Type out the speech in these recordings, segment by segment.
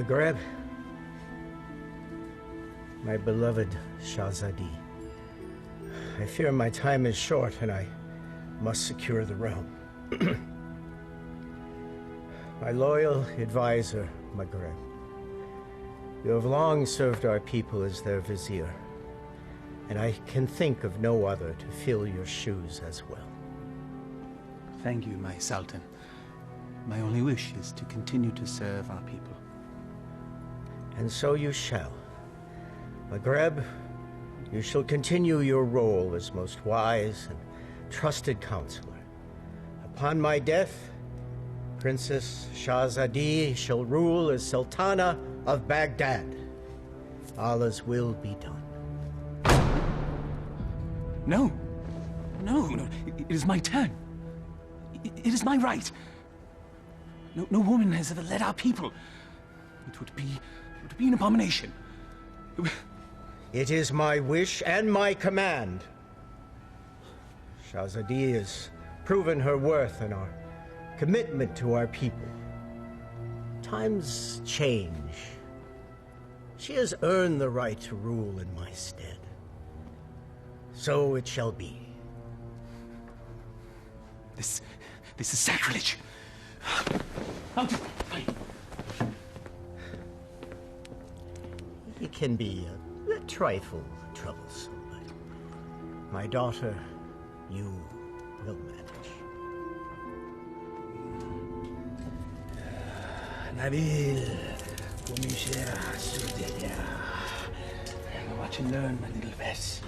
Maghreb, my beloved Shahzadi, I fear my time is short and I must secure the realm. My loyal advisor, Maghreb, you have long served our people as their vizier, and I can think of no other to fill your shoes as well. Thank you, my Sultan. My only wish is to continue to serve our people. And so you shall. Maghreb, you shall continue your role as most wise and trusted counselor. Upon my death, Princess Shahzadi shall rule as Sultana of Baghdad. Allah's will be done. No. No. It is my turn. It is my right. No woman has ever led our people. It would be an abomination. It is my wish and my command. Shahzadi has proven her worth and our commitment to our people. Times change. She has earned the right to rule in my stead. So it shall be. This is sacrilege. It can be a trifle troublesome, but my daughter, you will manage. Nabil, watch and learn, my little Vess.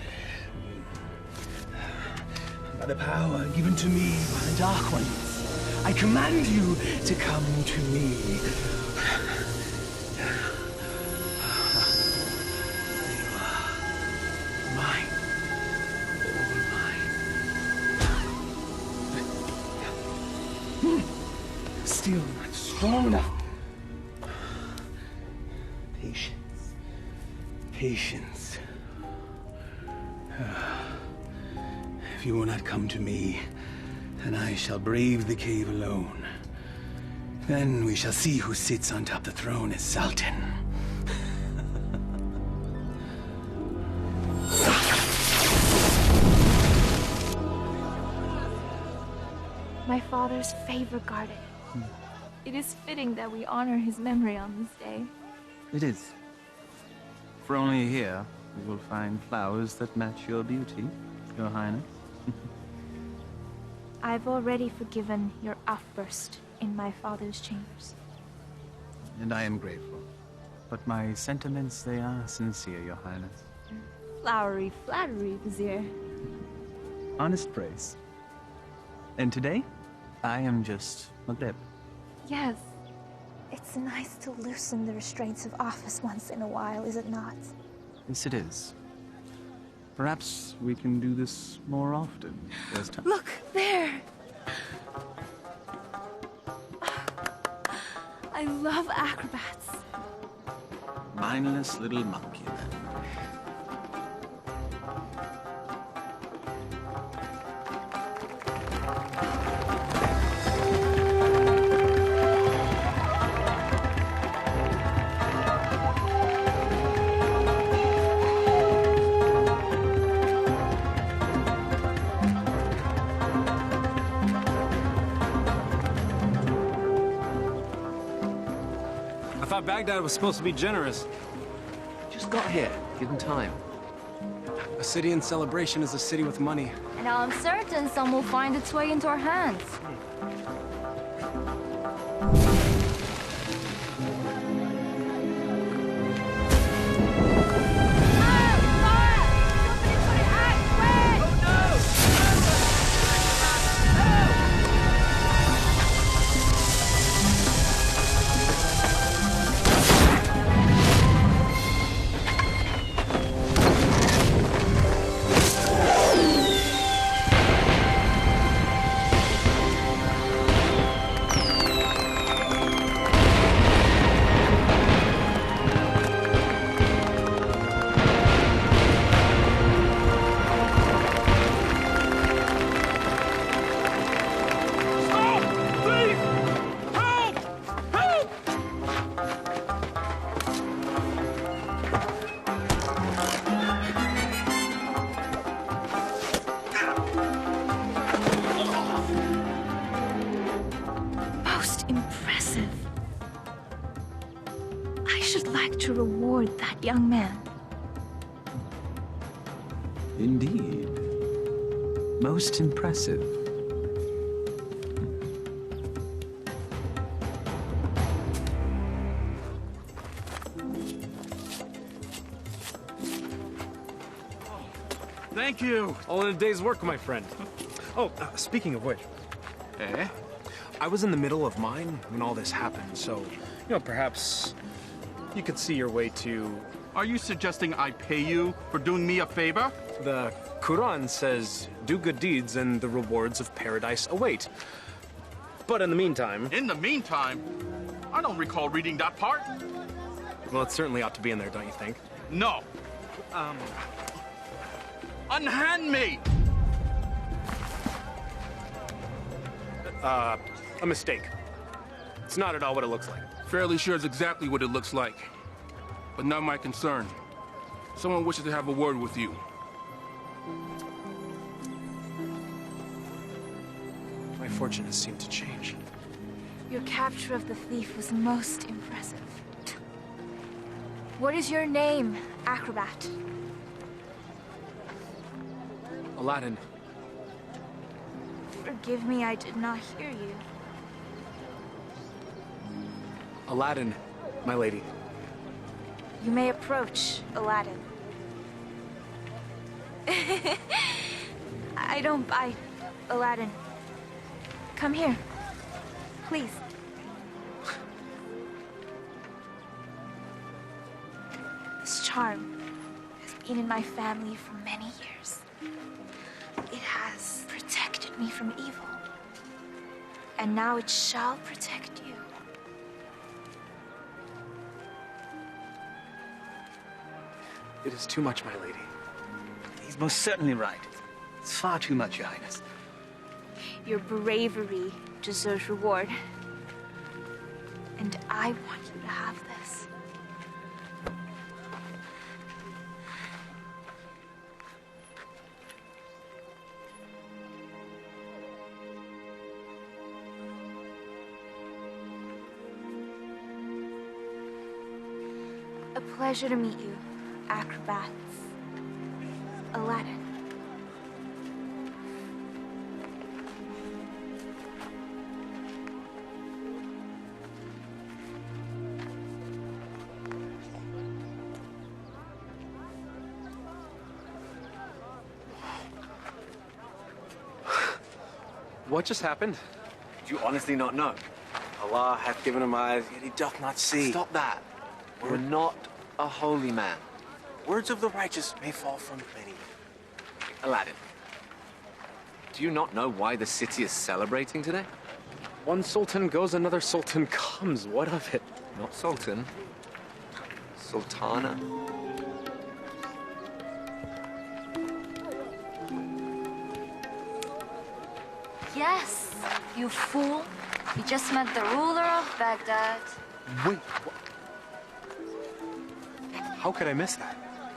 By the power given to me by the Dark Ones, I command you to come to me. Mine. All mine. Still not strong enough. Patience. If you will not come to me, then I shall brave the cave alone. Then we shall see who sits on top the throne as Sultan. My father's favorite garden. It is fitting that we honor his memory on this day. It is. For only here you will find flowers that match your beauty, Your Highness. I've already forgiven your outburst in my father's chambers. And I am grateful. But my sentiments, they are sincere, Your Highness. Flowery flattery, Vizier. Honest praise. And today, I am just Maghreb. Yes. It's nice to loosen the restraints of office once in a while, is it not? Yes, it is. Perhaps we can do this more often. Look, there! I love acrobats. Mindless little monkey, then. Baghdad was supposed to be generous. Just got here. Give him time. A city in celebration is a city with money. And I'm certain some will find its way into our hands. to reward that young man. Indeed. Most impressive. Thank you. All in a day's work, my friend. Oh, speaking of which. Eh? I was in the middle of mine when all this happened, so, perhaps you could see your way to... Are you suggesting I pay you for doing me a favor? The Quran says, do good deeds and the rewards of paradise await. But in the meantime... In the meantime, I don't recall reading that part. Well, it certainly ought to be in there, don't you think? No. Unhand me! A mistake. It's not at all what it looks like. Fairly sure it's exactly what it looks like. But not my concern. Someone wishes to have a word with you. My fortune has seemed to change. Your capture of the thief was most impressive. What is your name, acrobat? Aladdin. Forgive me, I did not hear you. Aladdin, my lady. You may approach, Aladdin. I don't bite, Aladdin. Come here, please. This charm has been in my family for many years. It has protected me from evil. And now it shall protect you. It is too much, my lady. He's most certainly right. It's far too much, Your Highness. Your bravery deserves reward. And I want you to have this. A pleasure to meet you, acrobats. Aladdin. What just happened? Do you honestly not know? Allah hath given him eyes, yet he doth not see. Stop that. We're not a holy man. Words of the righteous may fall from many. Aladdin, do you not know why the city is celebrating today? One sultan goes, another sultan comes. What of it? Not sultan. Sultana. Yes, you fool. You just met the ruler of Baghdad. Wait, how could I miss that?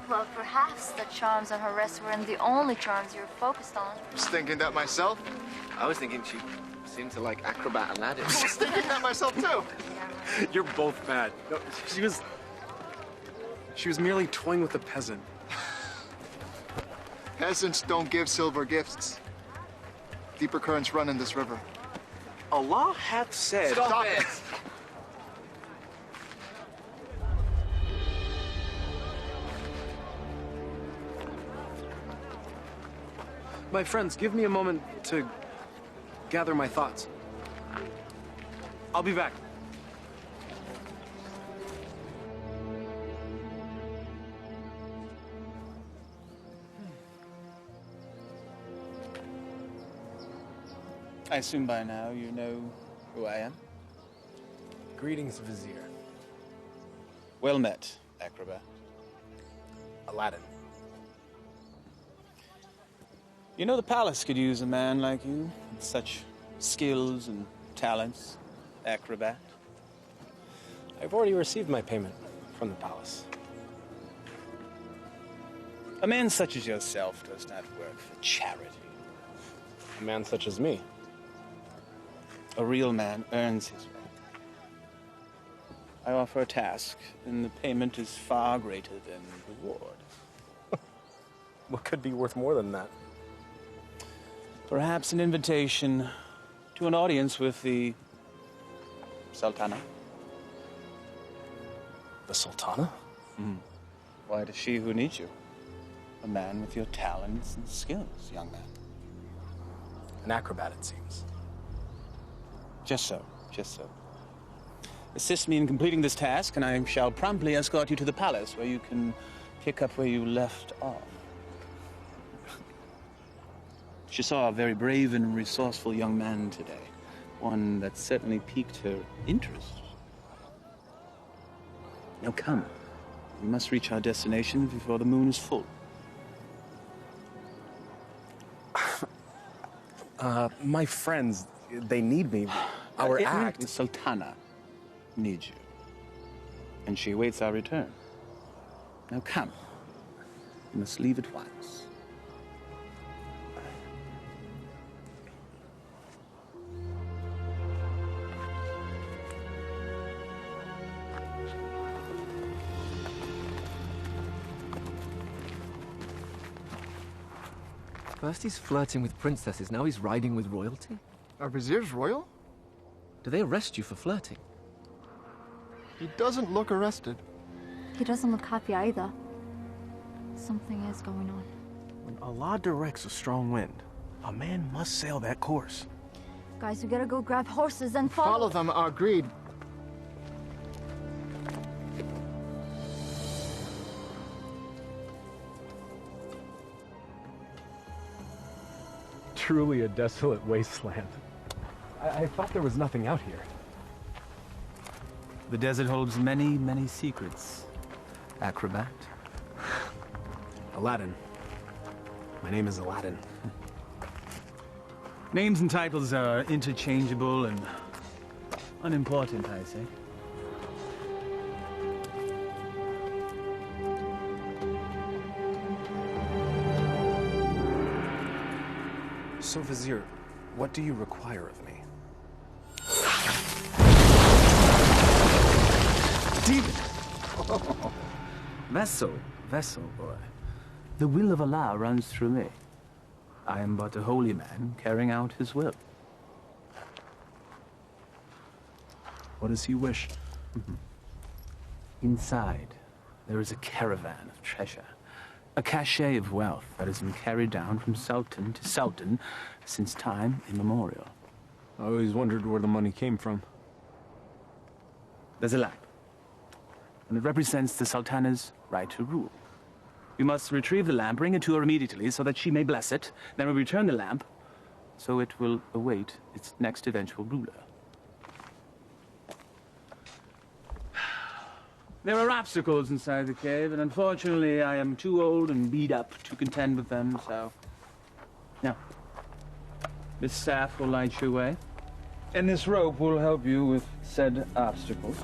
Well, perhaps the charms on her wrist weren't the only charms you were focused on. Was thinking that myself. I was thinking she seemed to like acrobat Aladdin. I was thinking that myself too. You're both bad. No, she was merely toying with a peasant. Peasants don't give silver gifts. Deeper currents run in this river. Allah hath said... Stop it! My friends, give me a moment to gather my thoughts. I'll be back. I assume by now you know who I am? Greetings, Vizier. Well met, acrobat. Aladdin. You know the palace could use a man like you, with such skills and talents, acrobat. I've already received my payment from the palace. A man such as yourself does not work for charity. A man such as me. A real man earns his way. I offer a task, and the payment is far greater than the reward. What could be worth more than that? Perhaps an invitation to an audience with the Sultana. The Sultana? Why, it is she who needs you. A man with your talents and skills, young man. An acrobat, it seems. Just so, just so. Assist me in completing this task, and I shall promptly escort you to the palace, where you can pick up where you left off. She saw a very brave and resourceful young man today. One that certainly piqued her interest. Now come. We must reach our destination before the moon is full. My friends, they need me. Our act. The Sultana needs you. And she awaits our return. Now come. You must leave at once. First he's flirting with princesses, now he's riding with royalty? Are viziers royal? Do they arrest you for flirting? He doesn't look arrested. He doesn't look happy either. Something is going on. When Allah directs a strong wind, a man must sail that course. Guys, we gotta go grab horses and Follow them, agreed. Truly a desolate wasteland. I thought there was nothing out here. The desert holds many, many secrets. Acrobat. Aladdin. My name is Aladdin. Names and titles are interchangeable and unimportant, I say. So, Vizier, what do you require of me? Demon! Vessel, boy. The will of Allah runs through me. I am but a holy man carrying out his will. What does he wish? Inside, there is a caravan of treasure. A cachet of wealth that has been carried down from sultan to sultan since time immemorial. I always wondered where the money came from. There's a lamp, and it represents the sultana's right to rule. You must retrieve the lamp, bring it to her immediately so that she may bless it, then we return the lamp so it will await its next eventual ruler. There are obstacles inside the cave, and unfortunately I am too old and beat up to contend with them, so... Now, this staff will light your way, and this rope will help you with said obstacles.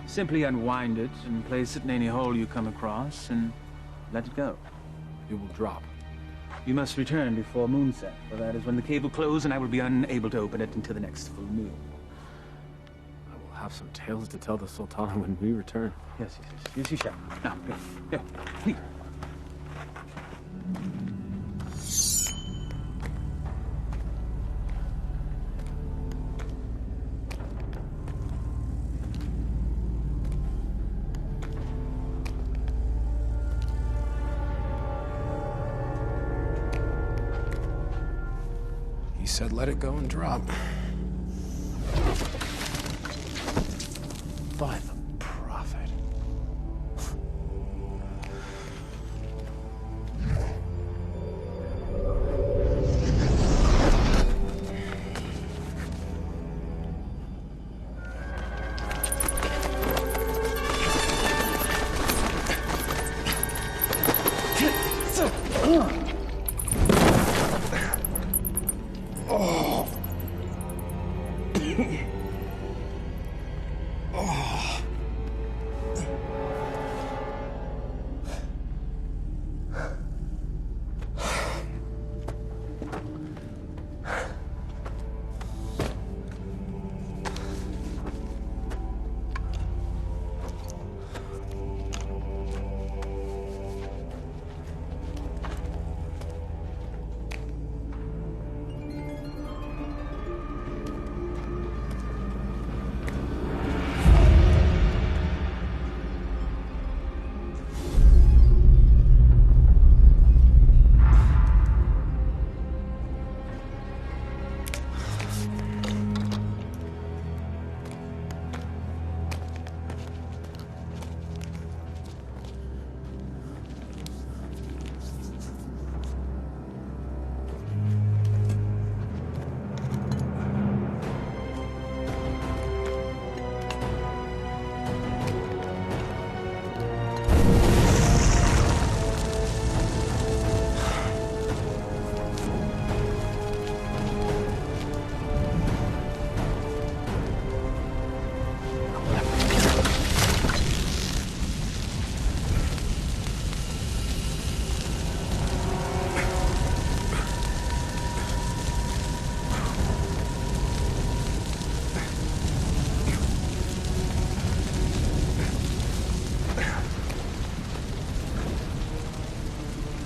Simply unwind it and place it in any hole you come across, and let it go. It will drop. You must return before moonset, for that is when the cave will close, and I will be unable to open it until the next full moon. Have some tales to tell the Sultana when we return. Yes, you shall. Now, here, please. He said let it go and drop. By the prophet. Oh.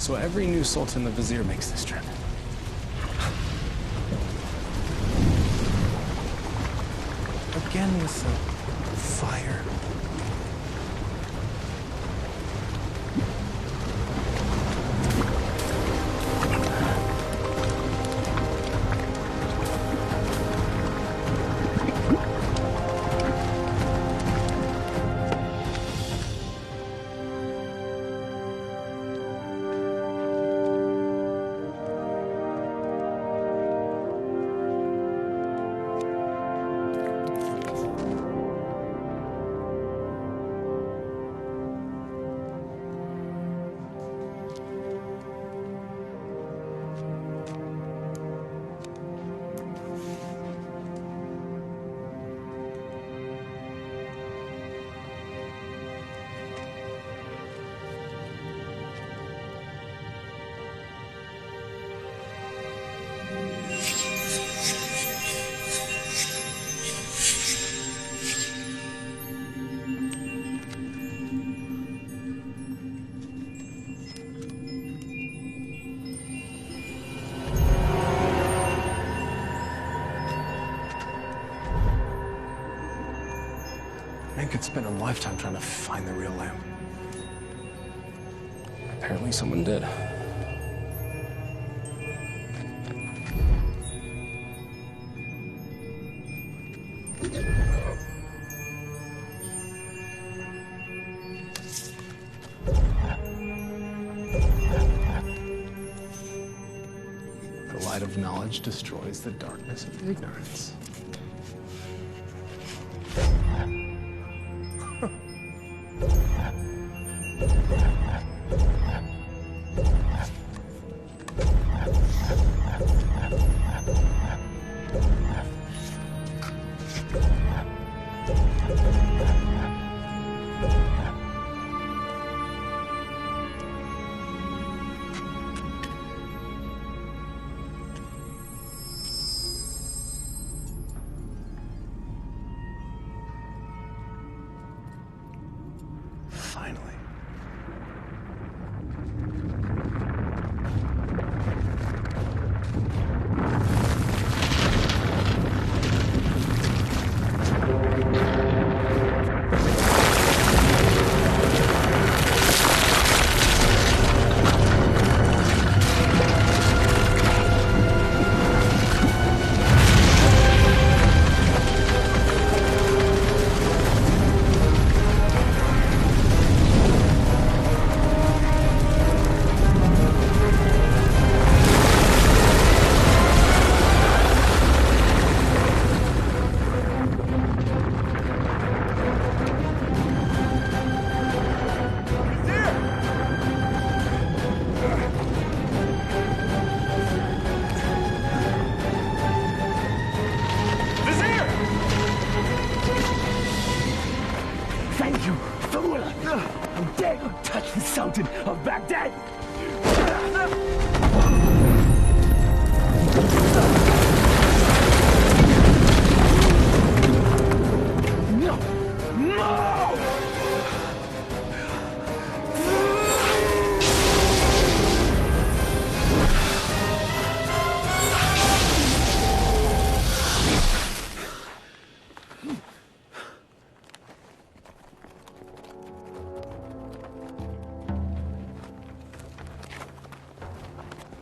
So every new Sultan the Vizier makes this trip. Again with the fire. Man could spend a lifetime trying to find the real lamp. Apparently someone did. The light of knowledge destroys the darkness of ignorance. Finally. Thank you, fool! How dare you touch the Sultan of Baghdad! No! No!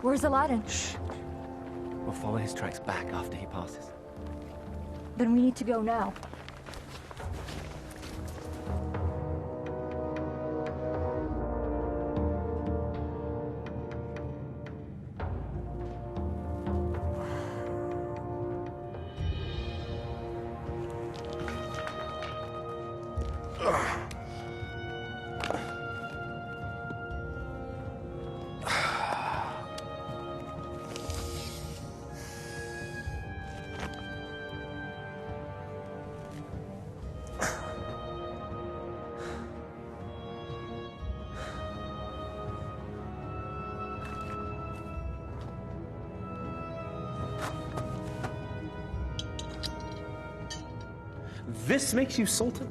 Where's Aladdin? Shh. We'll follow his tracks back after he passes. Then we need to go now. This makes you Sultan?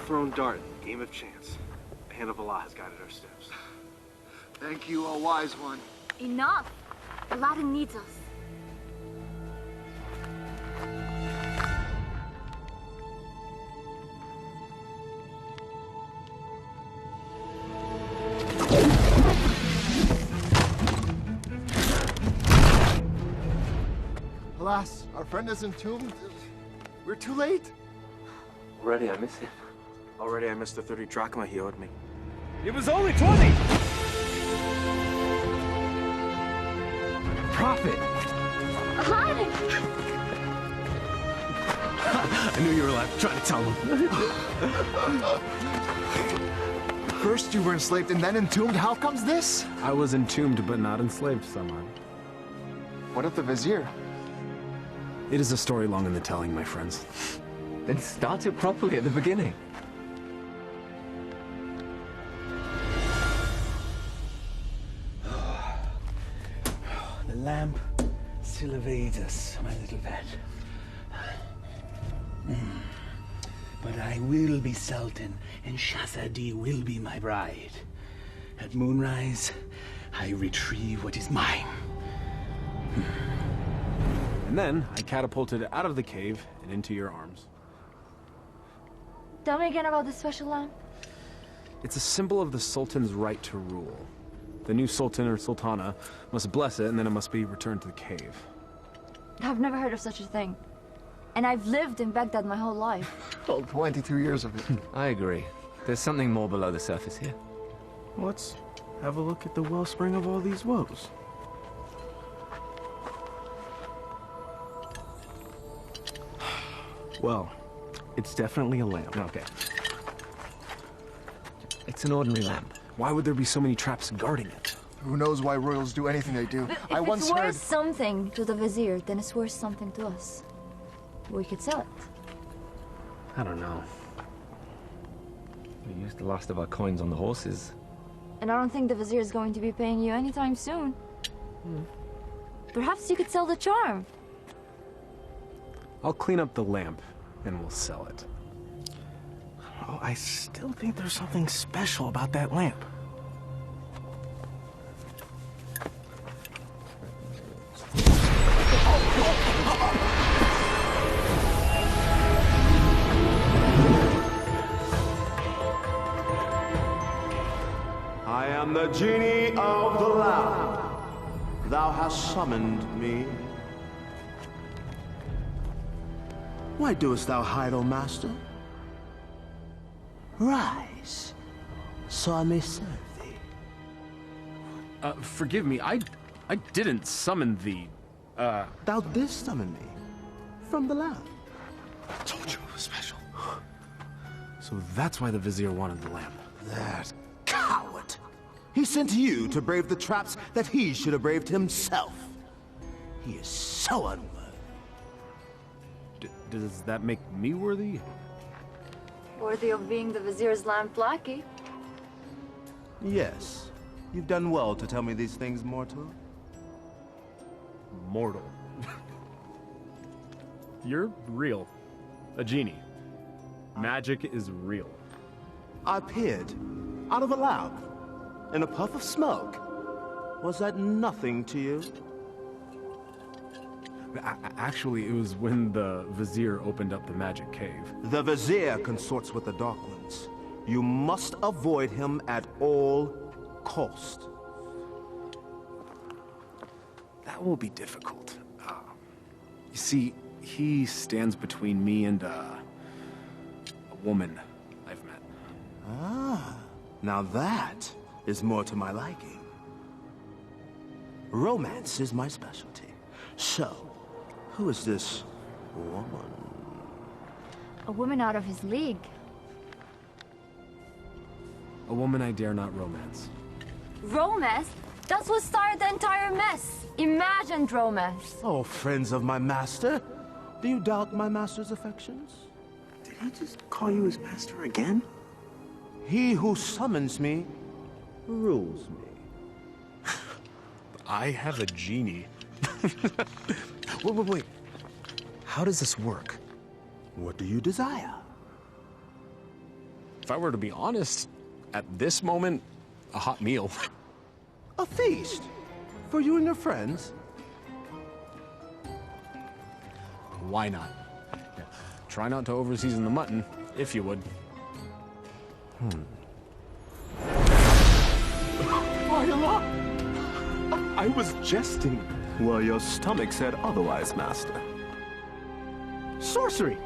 thrown dart, game of chance. The hand of Allah has guided our steps. Thank you, O wise one. Enough! Aladdin needs us. Alas, our friend is entombed. We're too late. Already I miss him. Already I missed the 30 drachma he owed me. It was only 20! Prophet! Aladdin! I knew you were alive. Try to tell him. First you were enslaved and then entombed. How comes this? I was entombed but not enslaved, someone. What of the vizier? It is a story long in the telling, my friends. Then start it properly at the beginning. The lamp still evades us, my little pet. But I will be Sultan, and Shahzadi will be my bride. At moonrise, I retrieve what is mine. And then I catapulted out of the cave and into your arms. Tell me again about the special lamp. It's a symbol of the Sultan's right to rule. The new Sultan or Sultana must bless it, and then it must be returned to the cave. I've never heard of such a thing. And I've lived in Baghdad my whole life. Well, 22 years of it. I agree. There's something more below the surface here. Let's have a look at the wellspring of all these woes. Well, it's definitely a lamp. Okay. It's an ordinary lamp. Why would there be so many traps guarding it? Who knows why royals do anything they do? If I once it's worth heard... something to the vizier, then it's worth something to us. We could sell it. I don't know. We used the last of our coins on the horses. And I don't think the vizier is going to be paying you anytime soon. Perhaps you could sell the charm. I'll clean up the lamp, and we'll sell it. Oh, I still think there's something special about that lamp. I am the genie of the lamp. Thou hast summoned me. Why doest thou hide, O master? Rise, so I may serve thee. Forgive me, I didn't summon thee. Thou didst summon me from the lamp. I told you it was special. So that's why the vizier wanted the lamp. That coward! He sent you to brave the traps that he should have braved himself. He is so unworthy. Does that make me worthy? Worthy of being the vizier's lamp lackey. Yes. You've done well to tell me these things, mortal. Mortal. You're real. A genie. Magic is real. I appeared out of a lamp in a puff of smoke. Was that nothing to you? Actually, it was when the vizier opened up the magic cave. The vizier consorts with the Dark Ones. You must avoid him at all cost. That will be difficult. You see, he stands between me and a woman I've met. Ah, now that is more to my liking. Romance is my specialty. So, who is this woman? A woman out of his league. A woman I dare not romance. Romance? That's what started the entire mess. Imagined romance. Oh, friends of my master, do you doubt my master's affections? Did he just call you his master again? He who summons me rules me. I have a genie. Wait. How does this work? What do you desire? If I were to be honest, at this moment, a hot meal. A feast? For you and your friends? Why not? Yeah. Try not to overseason the mutton, if you would. I was jesting. Well, your stomach said otherwise, Master. Sorcery!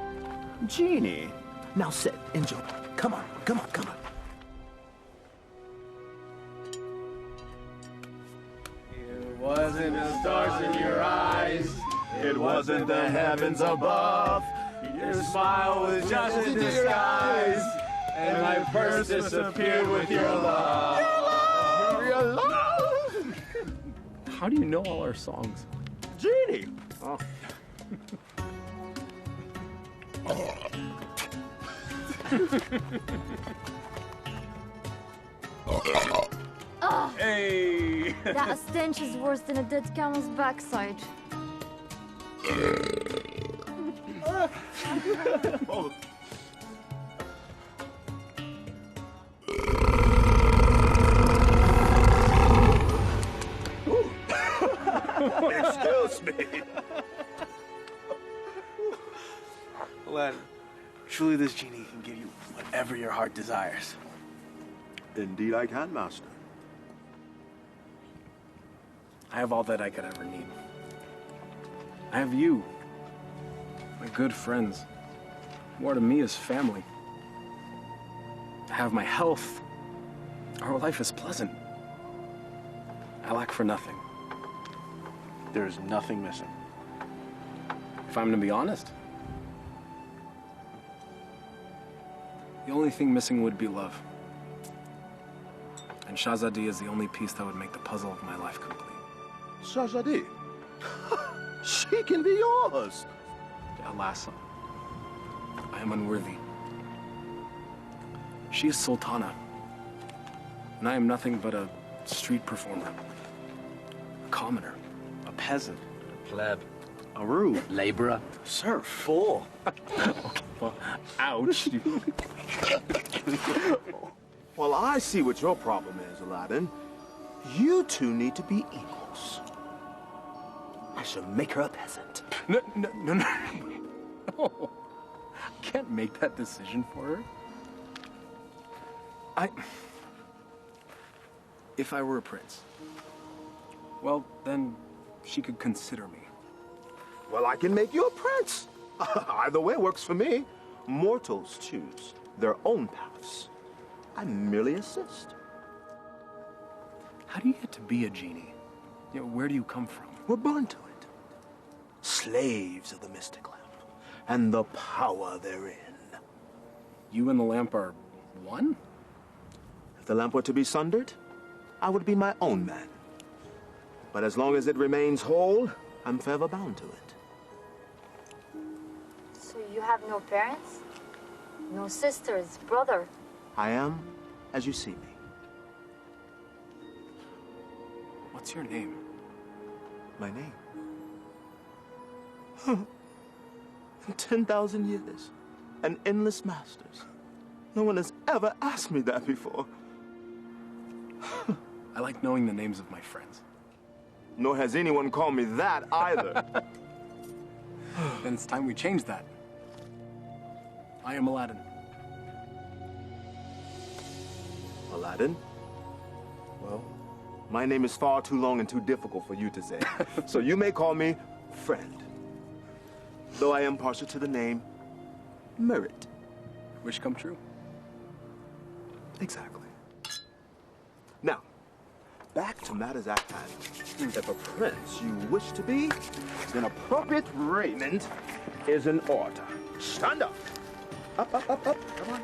Genie! Now sit, enjoy. Come on, come on, come on. It wasn't the stars in your eyes. It wasn't the heavens above. Your smile was just a disguise. And my purse disappeared with your love. Your love! How do you know all our songs? Genie! Oh. Hey! That stench is worse than a dead camel's backside. Excuse me. Aladdin, truly this genie can give you whatever your heart desires. Indeed I can, Master. I have all that I could ever need. I have you, my good friends, who are to me as family. I have my health. Our life is pleasant. I lack for nothing. There is nothing missing. If I'm to be honest, the only thing missing would be love. And Shahzadi is the only piece that would make the puzzle of my life complete. Shahzadi? She can be yours. Alas, I am unworthy. She is Sultana, and I am nothing but a street performer, a commoner, a peasant, A pleb. a rube, Laborer. serf, fool. Well, ouch. Well, I see what your problem is, Aladdin. You two need to be equals. I shall make her a peasant. No. No. I can't make that decision for her. If I were a prince, well, then she could consider me. Well, I can make you a prince. Either way works for me. Mortals choose their own paths. I merely assist. How do you get to be a genie? You know, where do you come from? We're born to it. Slaves of the mystic lamp and the power therein. You and the lamp are one? If the lamp were to be sundered, I would be my own man. But as long as it remains whole, I'm forever bound to it. So you have no parents? No sisters, brother? I am as you see me. What's your name? My name? 10,000 years and endless masters. No one has ever asked me that before. I like knowing the names of my friends. Nor has anyone called me that either. Then it's time we change that. I am Aladdin. Aladdin? Well, my name is far too long and too difficult for you to say. So you may call me friend. Though I am partial to the name Merit. Wish come true. Exactly. Now, back to matters at hand. If a prince you wish to be, then appropriate raiment is in order. Stand up. Up. Come on.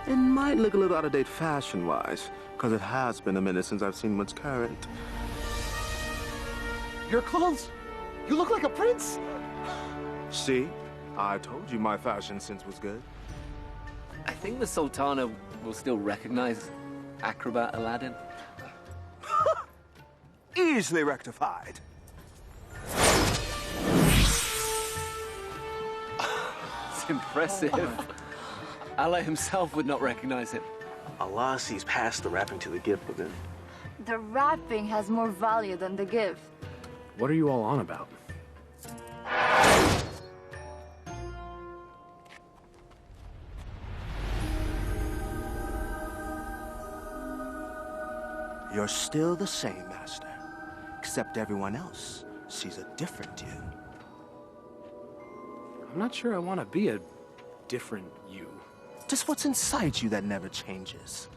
It might look a little out of date fashion-wise, because it has been a minute since I've seen what's current. Your clothes? You look like a prince? See? I told you my fashion sense was good. I think the Sultana will still recognize acrobat Aladdin. easily rectified. It's impressive. Allah himself would not recognize it. Allah sees past the wrapping to the gift within. The wrapping has more value than the gift. What are you all on about? You're still the same, Master. Except everyone else sees a different you. I'm not sure I want to be a different you. Just what's inside you that never changes.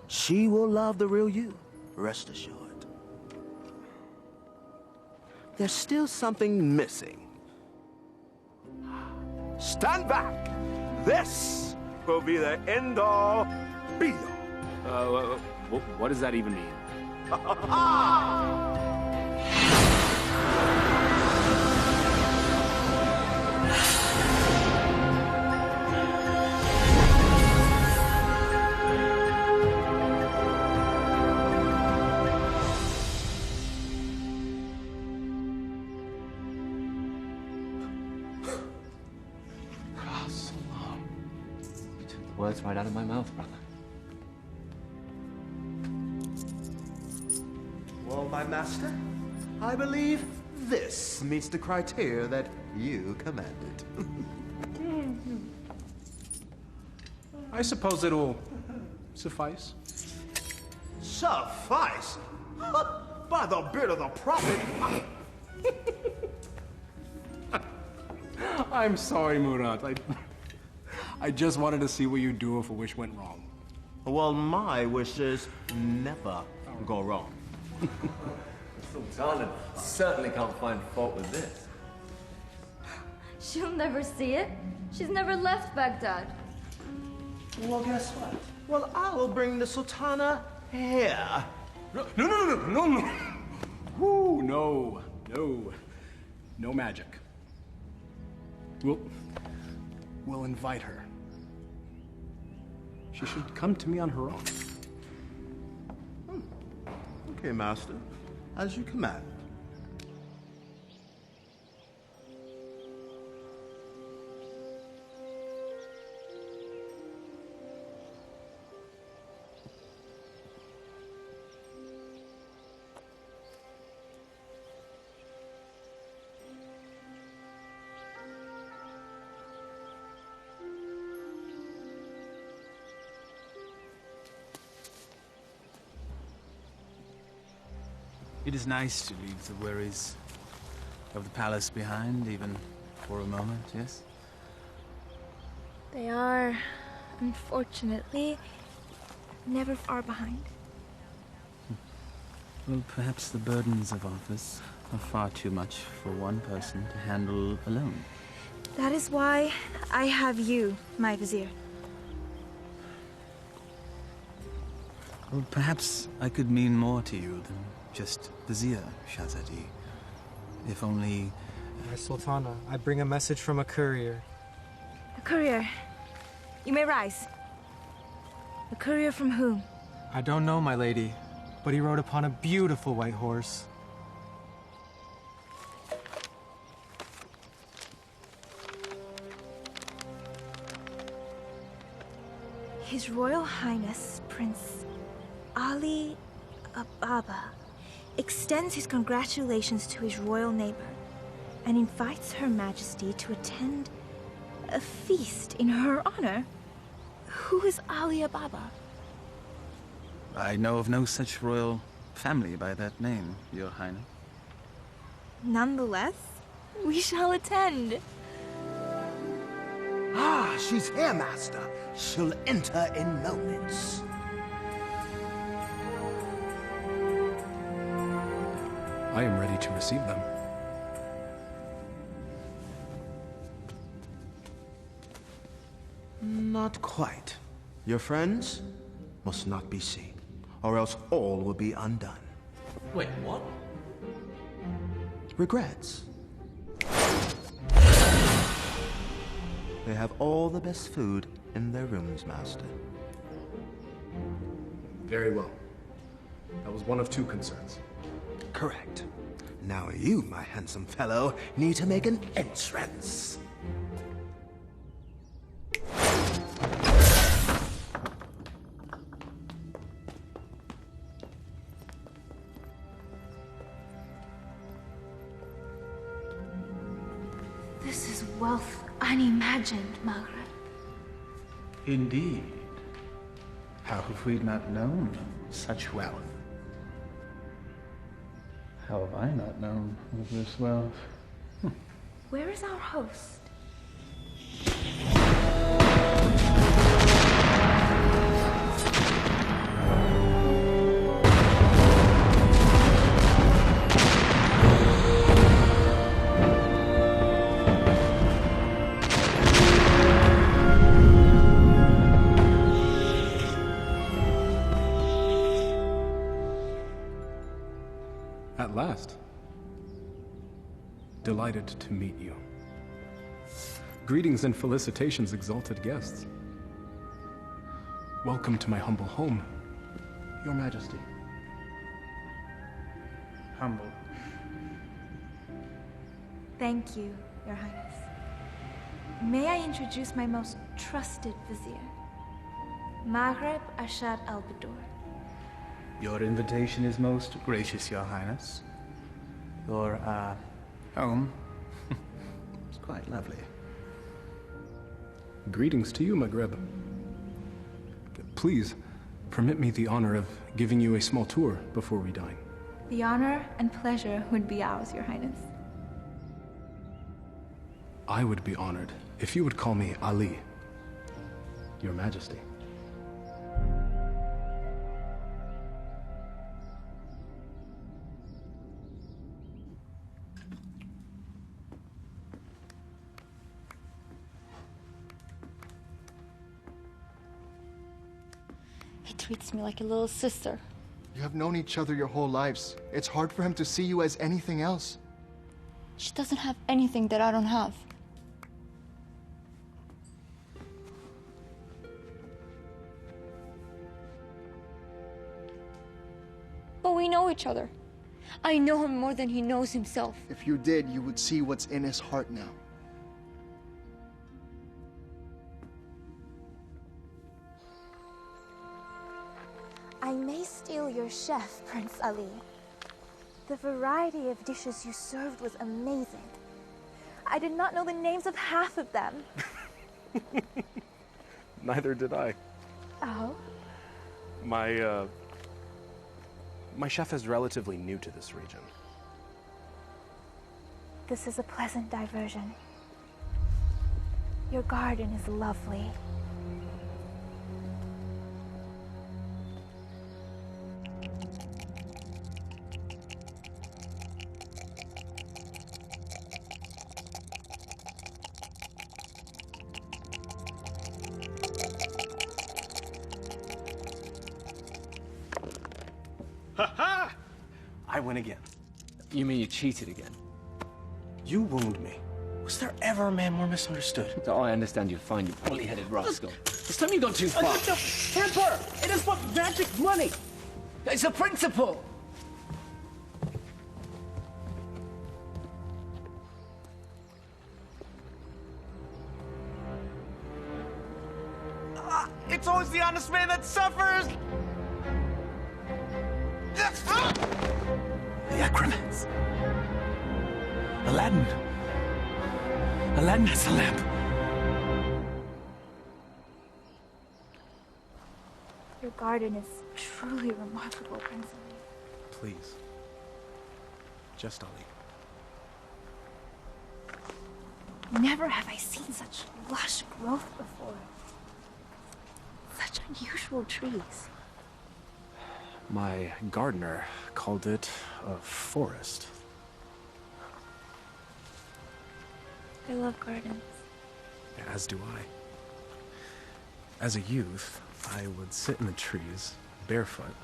She will love the real you, rest assured. There's still something missing. Stand back! This will be the end-all, be-all. What does that even mean? Words right out of my mouth, brother. Well, my master, I believe this meets the criteria that you commanded. I suppose it'll suffice. Suffice? By the beard of the prophet! I'm sorry, Murad. I just wanted to see what you'd do if a wish went wrong. Well, my wishes never go wrong. Sultana certainly can't find fault with this. She'll never see it. She's never left Baghdad. Well, guess what? Well, I will bring the Sultana here. No. Woo, no. No magic. We'll invite her. She should come to me on her own. Okay, master. As you command. It is nice to leave the worries of the palace behind, even for a moment, yes? They are, unfortunately, never far behind. Well, perhaps the burdens of office are far too much for one person to handle alone. That is why I have you, my vizier. Well, perhaps I could mean more to you than just vizier, Shahzadi. If only... My Sultana, I bring a message from a courier. A courier? You may rise. A courier from whom? I don't know, my lady, but he rode upon a beautiful white horse. His Royal Highness, Prince Ali Ababa, extends his congratulations to his royal neighbor and invites Her Majesty to attend a feast in her honor. Who is Ali Ababa? I know of no such royal family by that name, Your Highness. Nonetheless, we shall attend. Ah, she's here, master. She'll enter in moments. I am ready to receive them. Not quite. Your friends must not be seen, or else all will be undone. Wait, what? Regrets. They have all the best food in their rooms, master. Very well. That was one of two concerns. Correct. Now you, my handsome fellow, need to make an entrance. This is wealth unimagined, Margaret. Indeed. How have we not known such wealth? How have I not known of this wealth? Where is our host? At last. Delighted to meet you. Greetings and felicitations, exalted guests. Welcome to my humble home, Your Majesty. Humble. Thank you, Your Highness. May I introduce my most trusted vizier, Maghreb Ashad al-Badur. Your invitation is most gracious, Your Highness. Your, home is quite lovely. Greetings to you, Maghreb. Please, permit me the honor of giving you a small tour before we dine. The honor and pleasure would be ours, Your Highness. I would be honored if you would call me Ali, Your Majesty. He treats me like a little sister. You have known each other your whole lives. It's hard for him to see you as anything else. She doesn't have anything that I don't have. But we know each other. I know him more than he knows himself. If you did, you would see what's in his heart now. I may steal your chef, Prince Ali. The variety of dishes you served was amazing. I did not know the names of half of them. Neither did I. Oh? My chef is relatively new to this region. This is a pleasant diversion. Your garden is lovely. Ha-ha! I win again. You mean you cheated again? You wound me. Was there ever a man more misunderstood? Oh, I understand you're fine, you bully-headed rascal. This time you've gone too far. Temper! It is but magic money! It's a principle! It's always the honest man that suffers! The acromats. Aladdin. Aladdin has the lamp. Your garden is truly remarkable, Prince Ali. Please. Just Ali. Never have I seen such lush growth before. Such unusual trees. My gardener called it a forest. I love gardens. As do I. As a youth, I would sit in the trees, barefoot,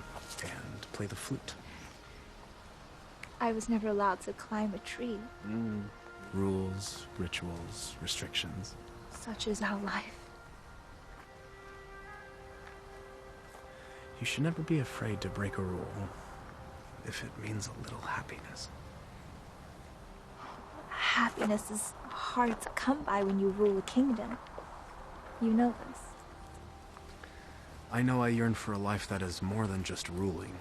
and play the flute. I was never allowed to climb a tree. Rules, rituals, restrictions. Such is our life. You should never be afraid to break a rule. if it means a little happiness. Happiness is hard to come by when you rule a kingdom. You know this. I know I yearn for a life that is more than just ruling.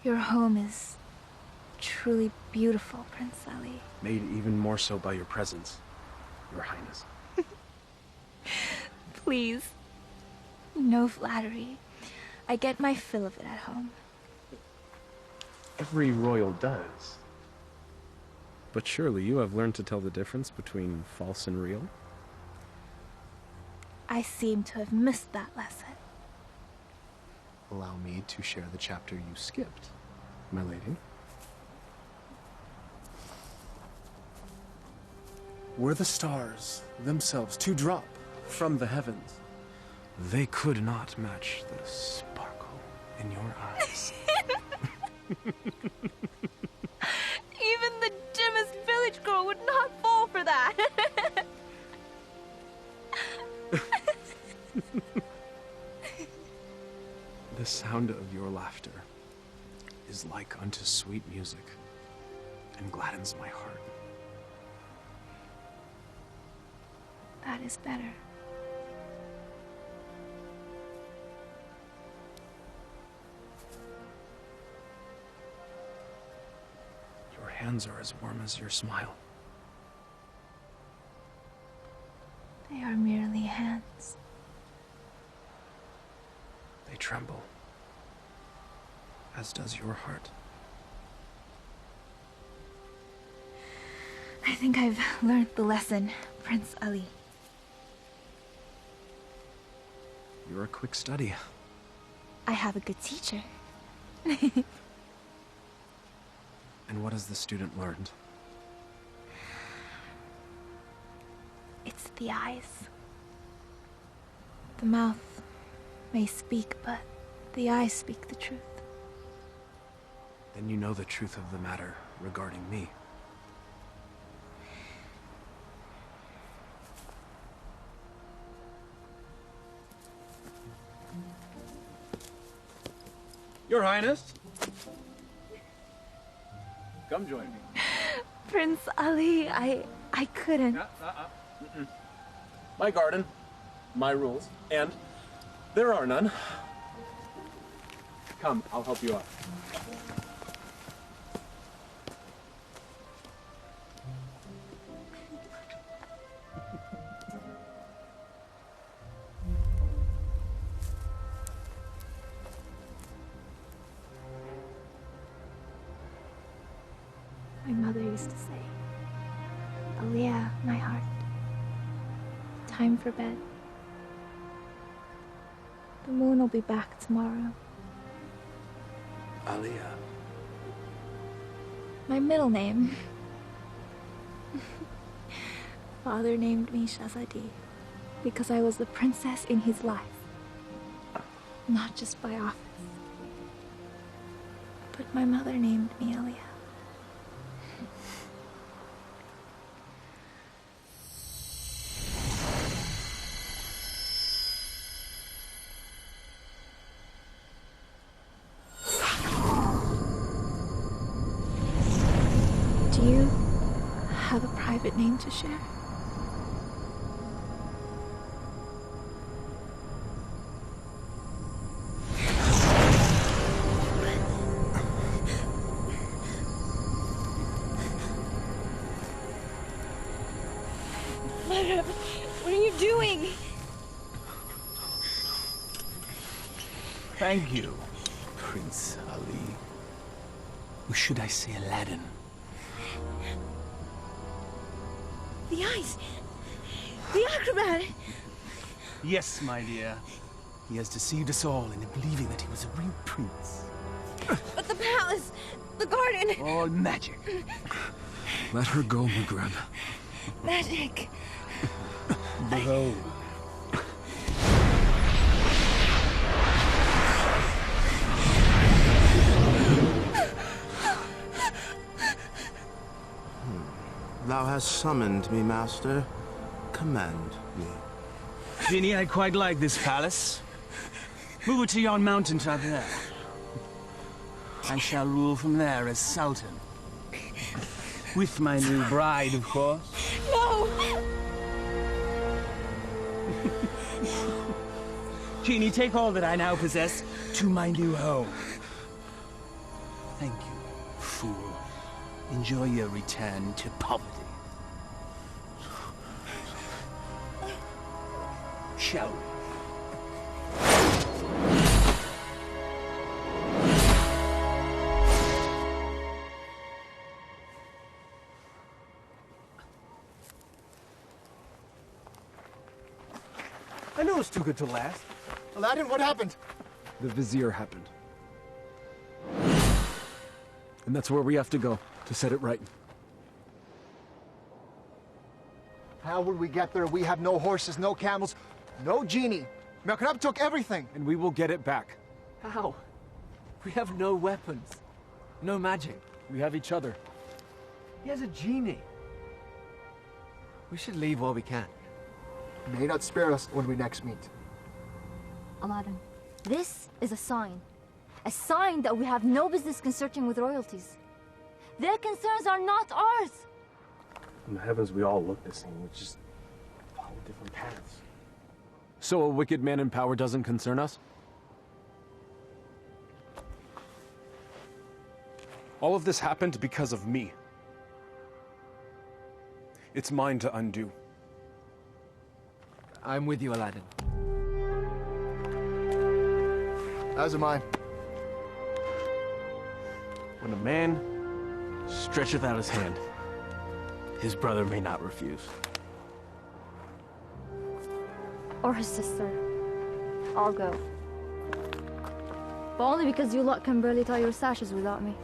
Your home is truly beautiful, Prince Ali. Made even more so by your presence, Your Highness. Please. No flattery. I get my fill of it at home. Every royal does. But surely you have learned to tell the difference between false and real? I seem to have missed that lesson. Allow me to share the chapter you skipped, my lady. Were the stars themselves to drop from the heavens, they could not match the sparkle in your eyes. Even the dimmest village girl would not fall for that. The sound of your laughter is like unto sweet music and gladdens my heart. That is better. Your hands are as warm as your smile. They are merely hands. They tremble, as does your heart. I think I've learned the lesson, Prince Ali. You're a quick study. I have a good teacher. And what has the student learned? It's the eyes. The mouth may speak, but the eyes speak the truth. Then you know the truth of the matter regarding me. Your Highness. Come join me. Prince Ali, I couldn't. My garden, my rules, and there are none. Come, I'll help you out. My mother used to say, Aliyah, my heart, time for bed. The moon will be back tomorrow. Aliyah. My middle name. Father named me Shahzadi because I was the princess in his life, not just by office. But my mother named me Aliyah. Do you have a private name to share? Mother, what are you doing? Thank you, Prince Ali. Or should I say Aladdin? The eyes! The acrobat! Yes, my dear. He has deceived us all into believing that he was a real prince. But the palace! The garden! All magic. Let her go, Maghreb. Magic! Behold. Thou hast summoned me, master. Command me. Genie, I quite like this palace. Move it to yon mountaintop there. I shall rule from there as Sultan. With my new bride, of course. No! Genie, take all that I now possess to my new home. Thank you, fool. Enjoy your return to poverty. Shall we? I knew it was too good to last. Aladdin, what happened? The Vizier happened. And that's where we have to go, to set it right. How will we get there? We have no horses, no camels, no genie. Melkarab took everything. And we will get it back. How? We have no weapons. No magic. We have each other. He has a genie. We should leave while we can. May not spare us when we next meet. Aladdin, this is a sign. A sign that we have no business consorting with royalties. Their concerns are not ours. In the heavens, we all look the same. We just follow different paths. So a wicked man in power doesn't concern us? All of this happened because of me. It's mine to undo. I'm with you, Aladdin. As am I. When a man stretcheth out his hand, his brother may not refuse. Or his sister. I'll go. But only because you lot can barely tie your sashes without me.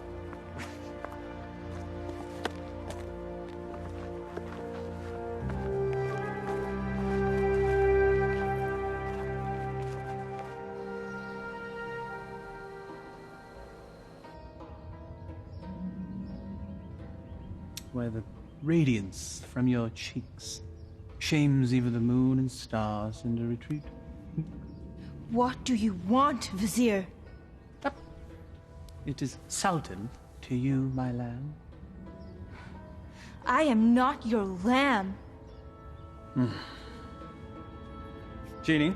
Where the radiance from your cheeks shames even the moon and stars into retreat. What do you want, Vizier? It is Sultan to you, my lamb. I am not your lamb. Genie,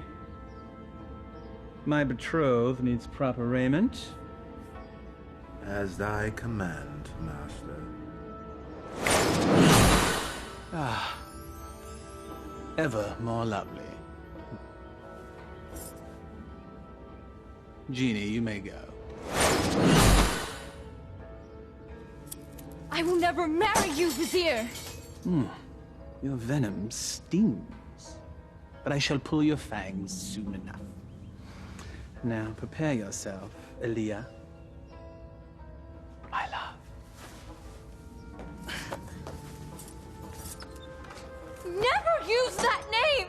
my betrothed needs proper raiment. As thy command, master. Ah, ever more lovely. Genie, you may go. I will never marry you, Vizier! Your venom stings, but I shall pull your fangs soon enough. Now prepare yourself, Aaliyah. My love. Never use that name!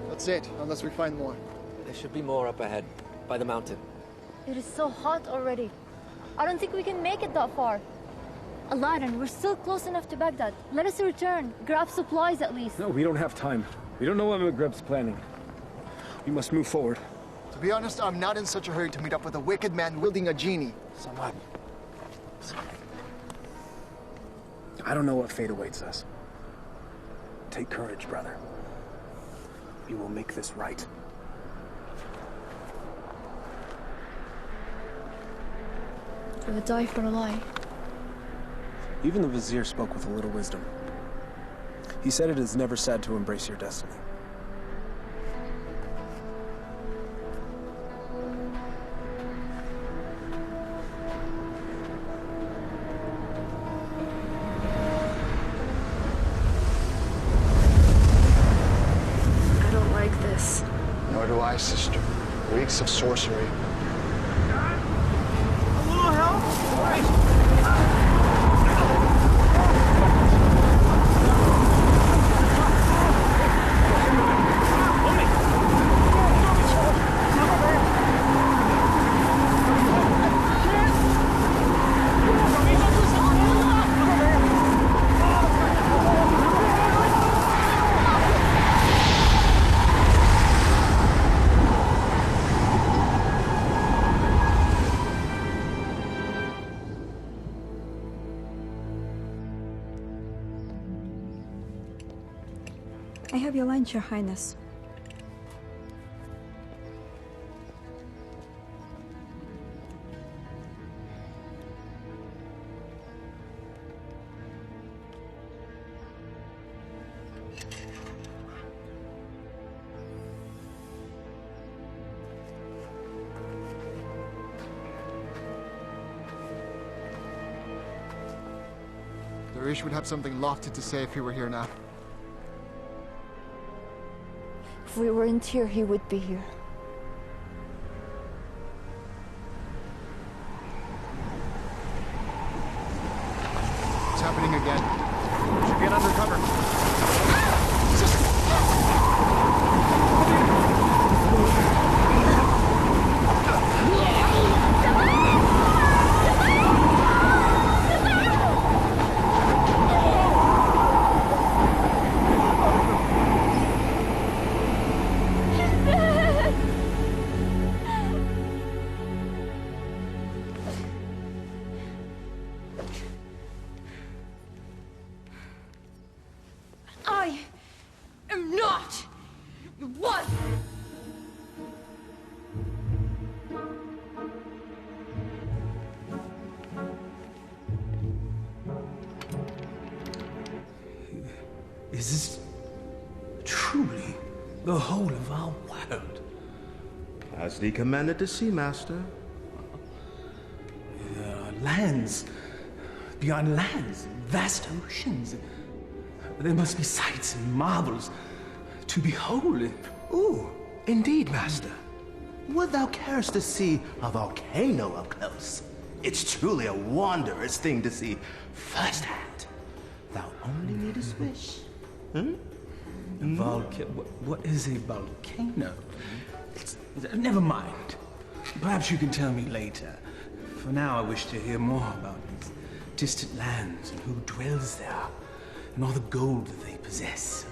That's it, unless we find more. There should be more up ahead, by the mountain. It is so hot already. I don't think we can make it that far. Aladdin, we're still close enough to Baghdad. Let us return. Grab supplies at least. No, we don't have time. We don't know what Maghreb's planning. We must move forward. To be honest, I'm not in such a hurry to meet up with a wicked man wielding a genie. Samad. I don't know what fate awaits us. Take courage, brother. We will make this right. I would die for a lie. Even the Vizier spoke with a little wisdom. He said it is never sad to embrace your destiny. I don't like this. Nor do I, sister. Reeks of sorcery. A little help? All right. relent, Your Highness. Darish would have something lofty to say if he were here now. If we weren't here, he would be here. It's happening again. We should get under cover. I am not your wife. Is this truly the whole of our world? As thee commanded to see, Master. Lands, beyond lands, vast oceans. There must be sights and marvels to behold. Ooh, indeed, Master. Would thou carest to see a volcano up close? It's truly a wondrous thing to see firsthand. Thou only needest wish. What is a volcano? Never mind. Perhaps you can tell me later. For now, I wish to hear more about these distant lands and who dwells there, and all the gold that they possess.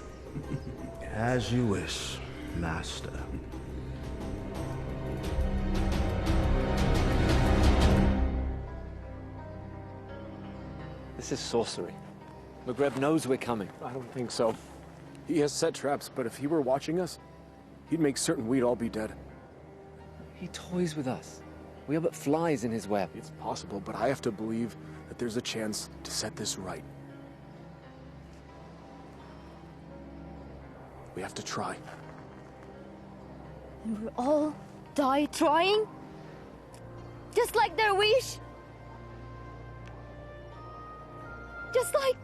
As you wish, Master. This is sorcery. McGreb knows we're coming. I don't think so. He has set traps, but if he were watching us, he'd make certain we'd all be dead. He toys with us. We are but flies in his web. It's possible, but I have to believe that there's a chance to set this right. We have to try. And we'll all die trying? Just like their wish? Just like...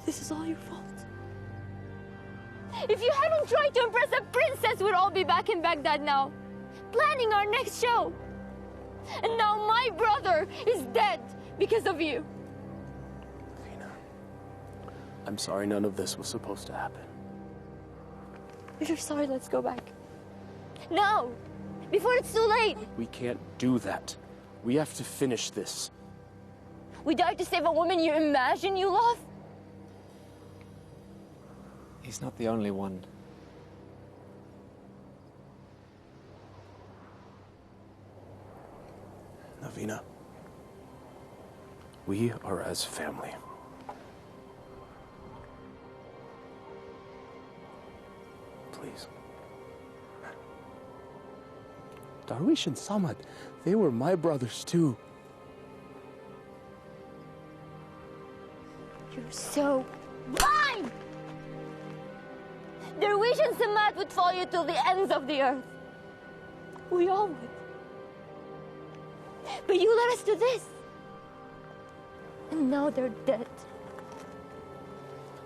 This is all your fault. If you hadn't tried to impress a princess, we'd all be back in Baghdad now, planning our next show. And now my brother is dead because of you. I'm sorry none of this was supposed to happen. If you're sorry, let's go back. No! Before it's too late! We can't do that. We have to finish this. We died to save a woman you imagine you love? He's not the only one. Navina, we are as family. Please. Darwish and Samad, they were my brothers too. You're so blind! Darwish and Samad would follow you till the ends of the earth. We all would. But you led us to this. And now they're dead.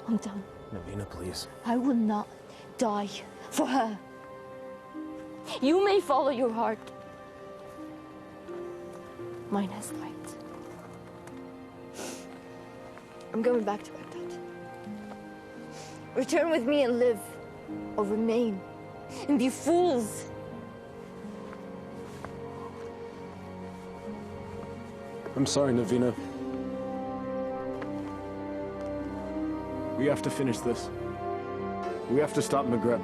I'm done. Navina, please. I will not die for her. You may follow your heart. Mine has light. I'm going back to Baghdad. Return with me and live, or remain and be fools. I'm sorry, Navina. We have to finish this. We have to stop McGreb.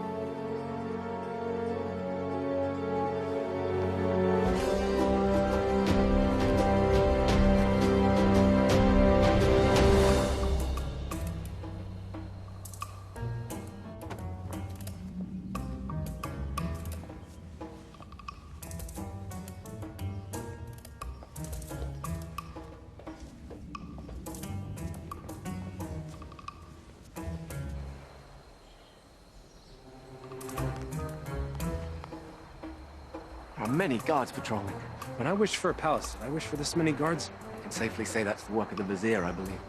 many guards patrolling. When I wished for a palace, did I wish for this many guards? You can safely say that's the work of the vizier, I believe.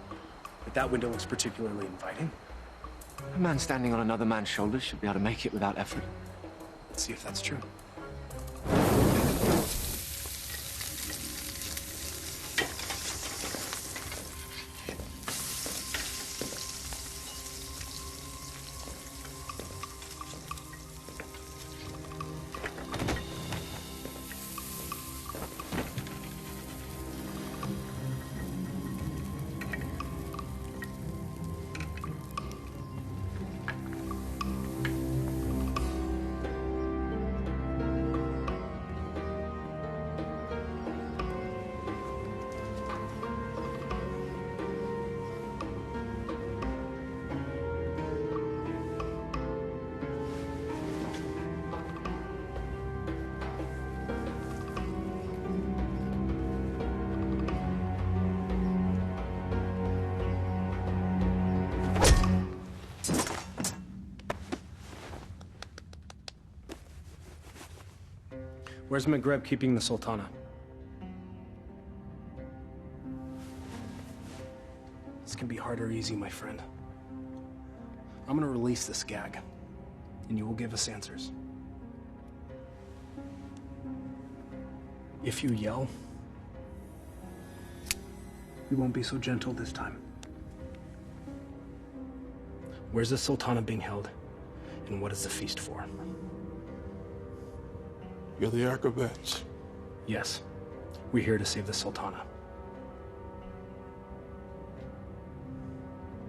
But that window looks particularly inviting. A man standing on another man's shoulders should be able to make it without effort. Let's see if that's true. Where's Maghreb keeping the Sultana? This can be hard or easy, my friend. I'm gonna release this gag, and you will give us answers. If you yell, we won't be so gentle this time. Where's the Sultana being held, and what is the feast for? You're the acrobats. Yes, we're here to save the Sultana.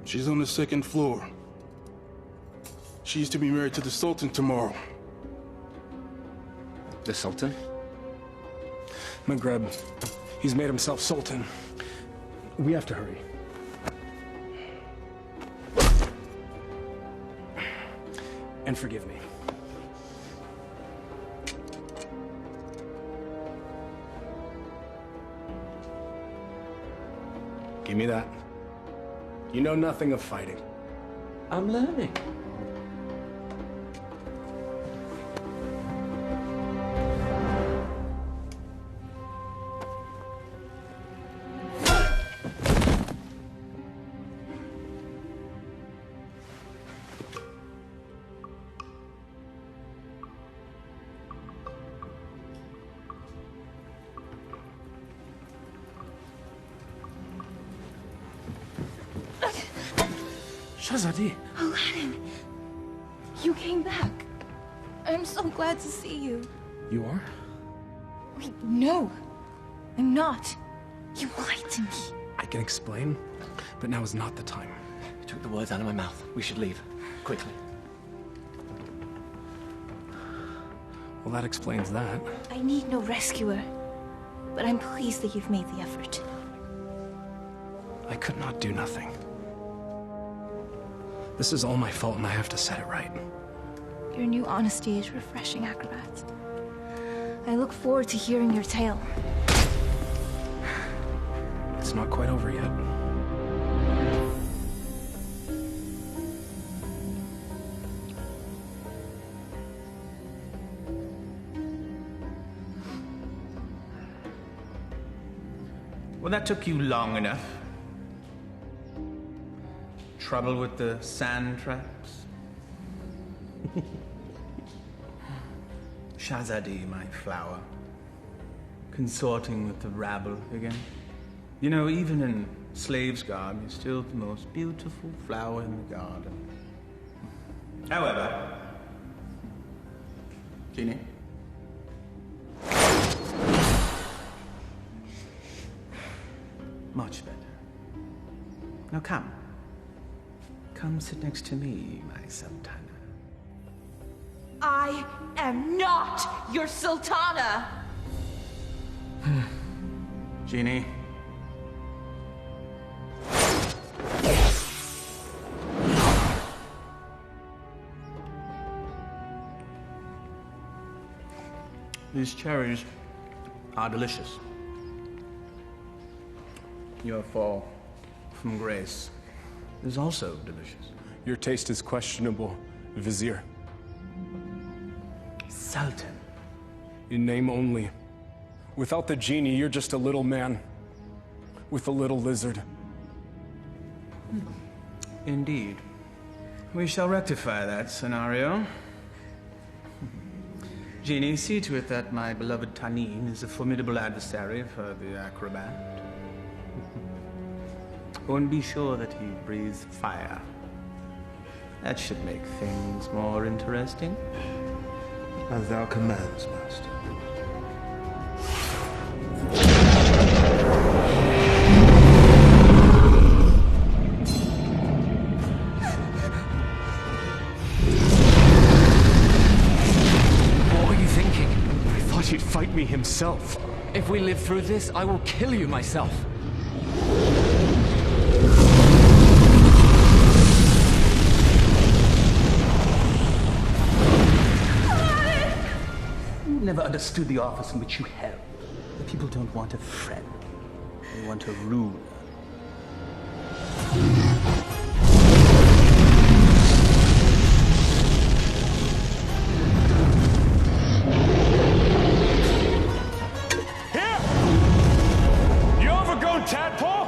She's on the 2nd floor. She's to be married to the Sultan tomorrow. The Sultan? Maghreb, he's made himself Sultan. We have to hurry. And forgive me. Give me that. You know nothing of fighting. I'm learning. Shahzadi. Aladdin, you came back. I'm so glad to see you. You are? Wait, no. I'm not. You lied to me. I can explain, but now is not the time. You took the words out of my mouth. We should leave. Quickly. Well, that explains that. I need no rescuer, but I'm pleased that you've made the effort. I could not do nothing. This is all my fault, and I have to set it right. Your new honesty is refreshing, acrobat. I look forward to hearing your tale. It's not quite over yet. Well, that took you long enough. Trouble with the sand traps? Shahzadi, my flower. Consorting with the rabble again. You know, even in slave's garb, you're still the most beautiful flower in the garden. However, Genie? Much better. Now come. Come sit next to me, my Sultana. I am not your Sultana! Genie. These cherries are delicious. Your fall from grace is also delicious. Your taste is questionable, Vizier. Sultan, In name only. Without the genie, you're just a little man. With a little lizard. Indeed. We shall rectify that scenario. Genie, see to it that my beloved Tanin is a formidable adversary for the acrobat. Oh, and be sure that he breathes fire. That should make things more interesting. As thou commands, master. What were you thinking? I thought he'd fight me himself. If we live through this, I will kill you myself. You never understood the office in which you held. The people don't want a friend. They want a ruler. Here! You overgrown tadpole!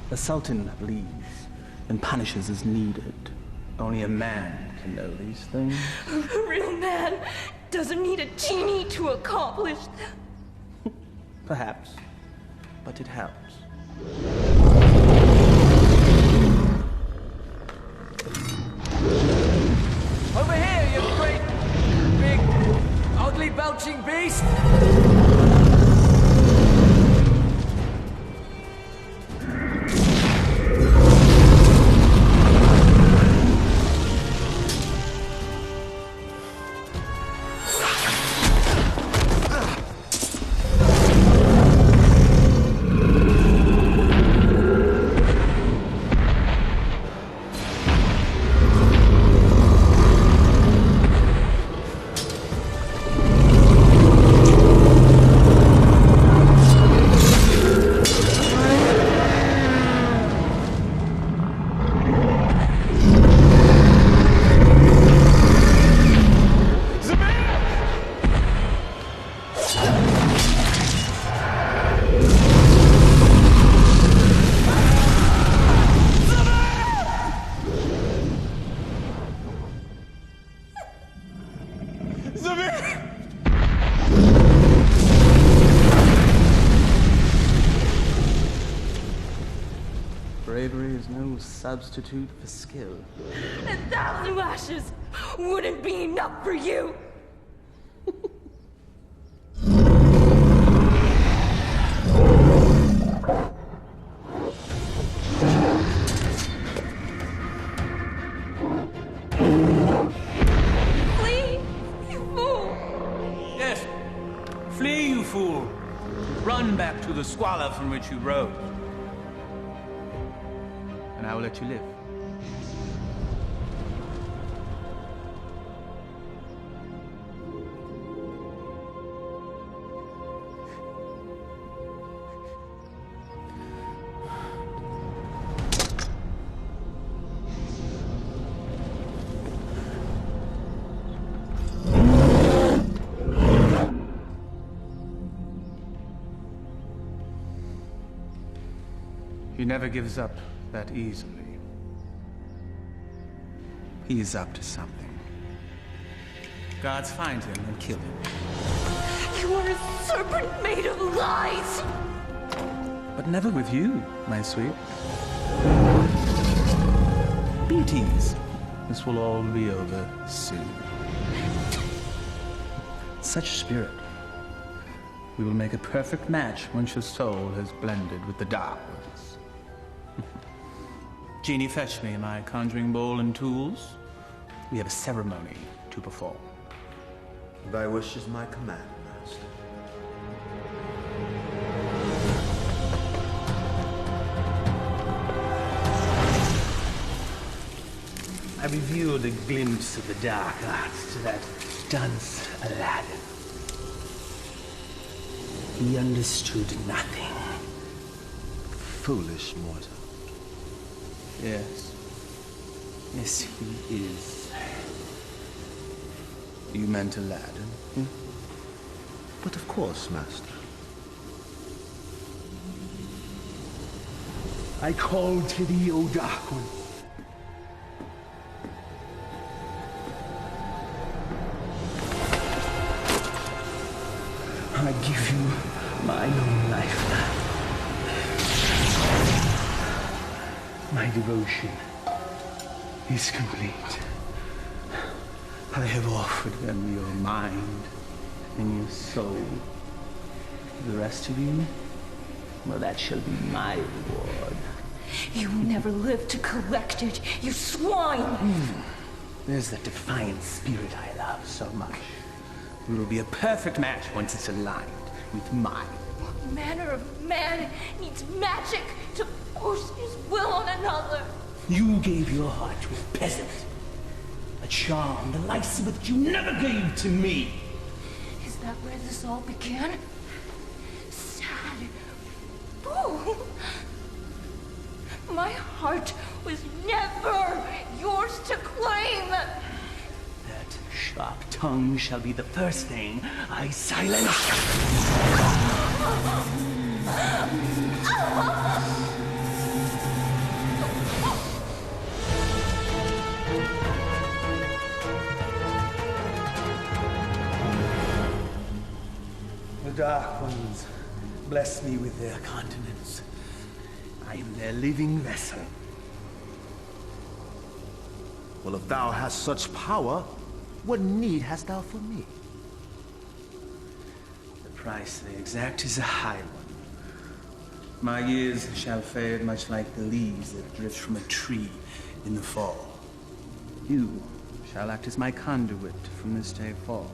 The Sultan bleeds and punishes as needed. Only a man can know these things. A real man doesn't need a genie to accomplish them. Perhaps, but it helps. Over here, you great, big, ugly, belching beast! Bravery is no substitute for skill. 1,000 lashes wouldn't be enough for you. Flee, you fool! Yes, flee, you fool. Run back to the squalor from which you rose. And I will let you live. He never gives up that easily. He is up to something. Guards find him and kill him. You are a serpent made of lies! But never with you, my sweet. Be at ease. This will all be over soon. Such spirit. We will make a perfect match once your soul has blended with the dark ones. Genie, fetch me my conjuring bowl and tools. We have a ceremony to perform. Thy wish is my command, master. I revealed a glimpse of the dark arts to that dunce Aladdin. He understood nothing. Foolish mortal. Yes. Yes, he is. You meant Aladdin? Hmm? But of course, Master. I call to thee, O Dark One. I give you my own lifeline. My devotion is complete. I have offered them your mind and your soul. The rest of you, well, that shall be my reward. You never lived to collect it, you swine! There's that defiant spirit I love so much. It will be a perfect match once it's aligned with mine. What manner of man needs magic to force his will on another? You gave your heart to a peasant. A charm the likes of which you never gave to me. Is that where this all began? Sad fool! My heart was never yours to claim! That sharp tongue shall be the first thing I silence. The Dark Ones bless me with their continence. I am their living vessel. Well, if thou hast such power, what need hast thou for me? The price they exact is a high one. My years shall fade much like the leaves that drift from a tree in the fall. You shall act as my conduit from this day forth,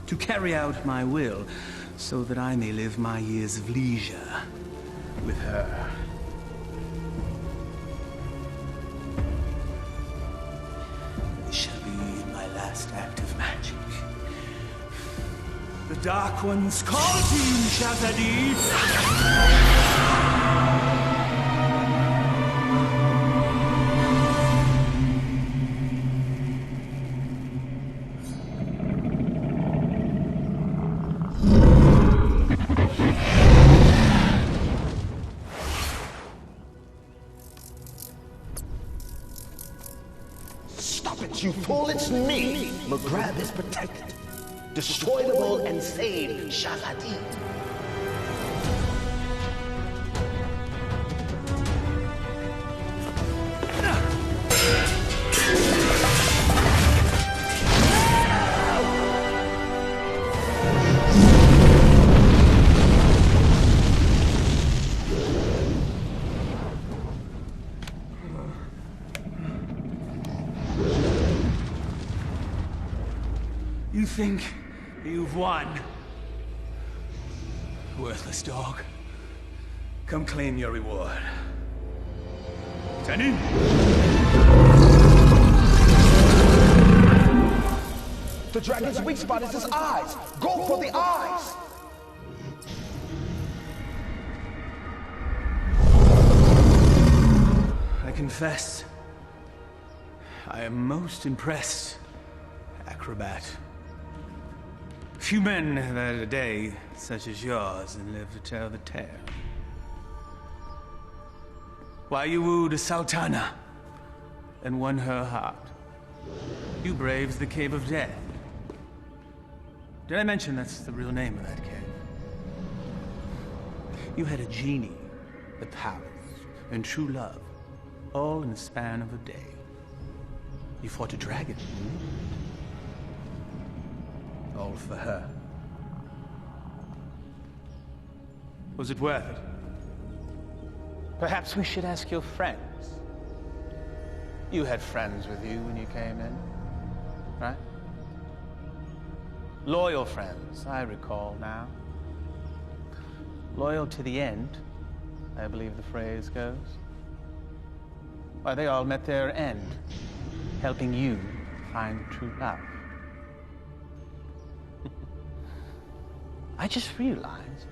to carry out my will, so that I may live my years of leisure with her. This shall be my last act of magic. The Dark Ones call to you, Shazadi! You fool, it's me! McGrab is protected. Destroy them all and save Shazadi. You think you've won? Worthless dog. Come claim your reward. Tenin! The dragon's weak spot is his eyes! Go for the eyes! I confess, I am most impressed, acrobat. Few men have had a day such as yours and live to tell the tale. Why you wooed a sultana and won her heart. You braved the Cave of Death. Did I mention that's the real name of that cave? You had a genie, a palace, and true love, all in the span of a day. You fought a dragon, all for her. Was it worth it? Perhaps we should ask your friends. You had friends with you when you came in, right? Loyal friends, I recall now. Loyal to the end, I believe the phrase goes. Why, they all met their end, helping you find true love. I just realized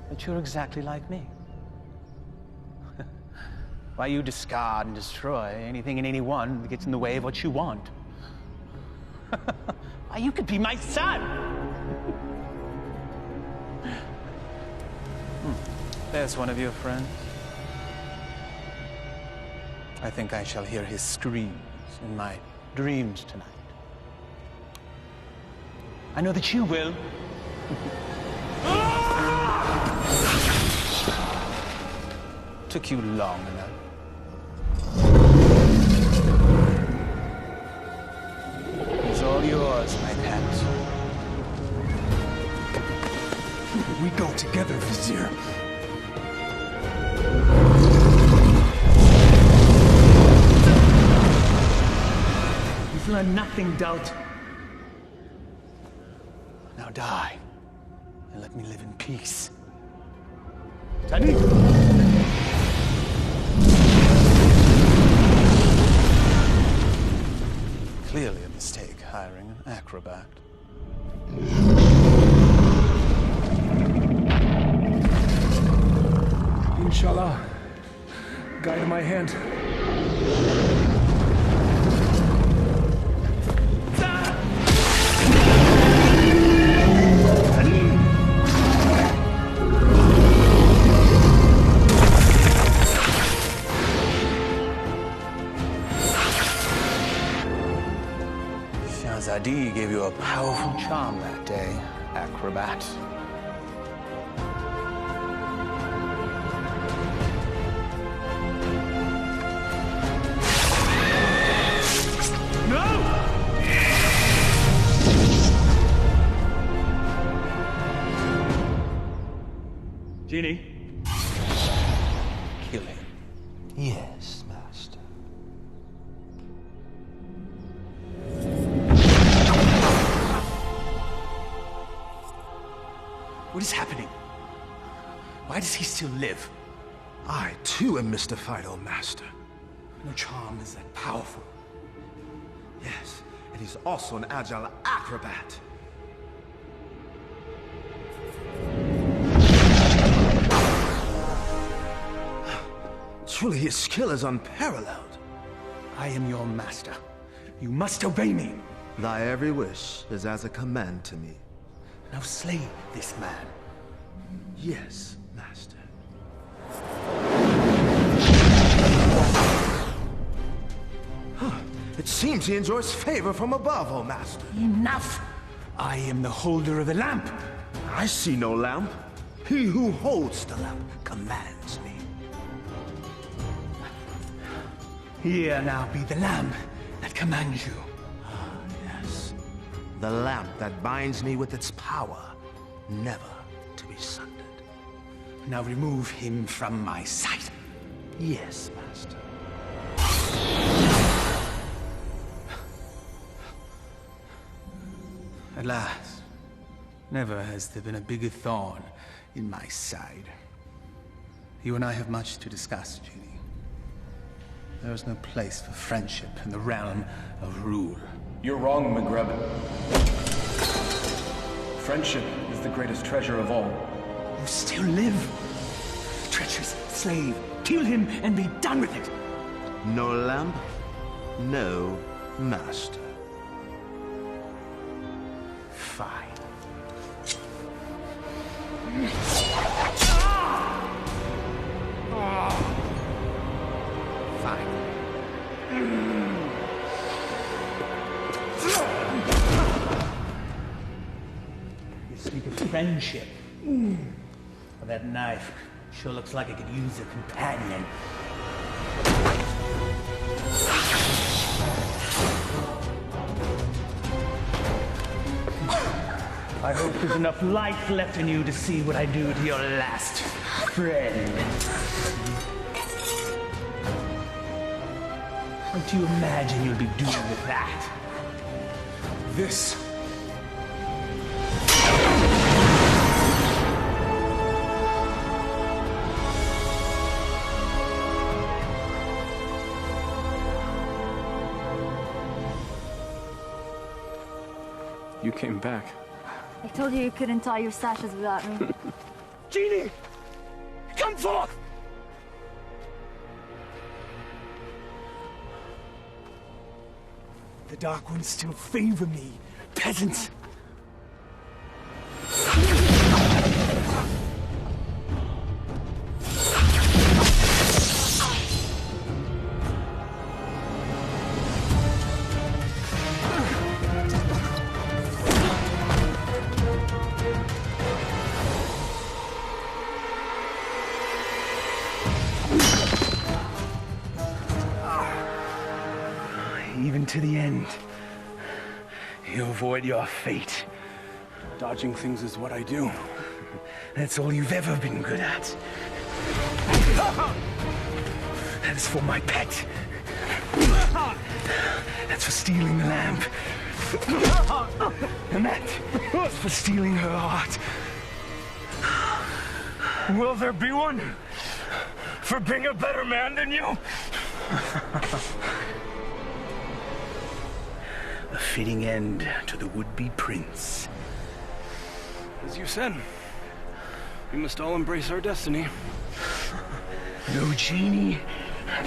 that you're exactly like me. Why you discard and destroy anything and anyone that gets in the way of what you want? Why, you could be my son! There's one of your friends. I think I shall hear his screams in my dreams tonight. I know that you will. Took you long enough. It's all yours, my pet. We go together, Vizier. You've learned nothing, Doubt. Now die, and let me live in peace. Tani! Clearly a mistake hiring an acrobat. Inshallah, guide my hand. Shahzadi gave you a powerful charm that day, acrobat. Genie? Kill him. Yes, Master. What is happening? Why does he still live? I, too, am mystified, O Master. No charm is that powerful. Yes, and he's also an agile acrobat. Truly, his skill is unparalleled. I am your master. You must obey me. Thy every wish is as a command to me. Now slay this man. Yes, Master. It seems he enjoys favor from above, O Master. Enough! I am the holder of the lamp. I see no lamp. He who holds the lamp commands me. Here now be the lamp that commands you. Yes. The lamp that binds me with its power, never to be sundered. Now remove him from my sight. Yes, Master. At last, never has there been a bigger thorn in my side. You and I have much to discuss, Genie. There is no place for friendship in the realm of rule. You're wrong, McGreb. Friendship is the greatest treasure of all. You still live. Treacherous slave. Kill him and be done with it. No lamp, no master. Fine. Fine. You speak of friendship. Well, that knife sure looks like it could use a companion. I hope there's enough life left in you to see what I do to your last friend. What do you imagine you'll be doing with that? This. You came back. I told you couldn't tie your sashes without me. Genie! Come forth! The Dark Ones still favor me, peasants. Even to the end, you avoid your fate. Dodging things is what I do. That's all you've ever been good at. That is for my pet. That's for stealing the lamp. And that is for stealing her heart. Will there be one for being a better man than you? A fitting end to the would-be prince. As you said, we must all embrace our destiny. No genie,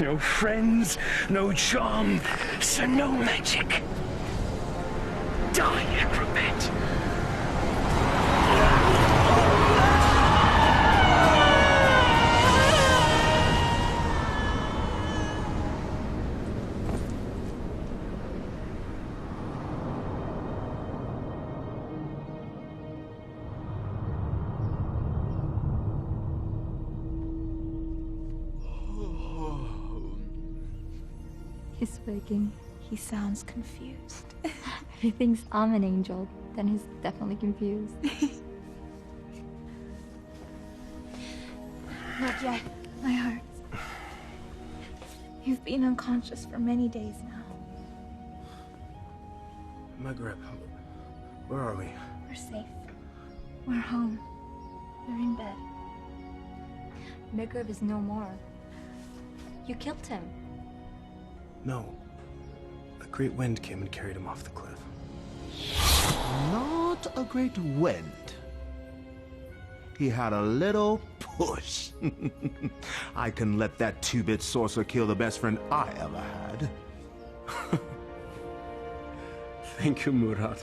no friends, no charm, so no magic. Die, acrobat. He's waking. He sounds confused. If he thinks I'm an angel, then he's definitely confused. Not yet. My heart. You've been unconscious for many days now. Maghreb, where are we? We're safe. We're home. We're in bed. Maghreb is no more. You killed him. No. A great wind came and carried him off the cliff. Not a great wind. He had a little push. I can let that two-bit sorcerer kill the best friend I ever had. Thank you, Murad.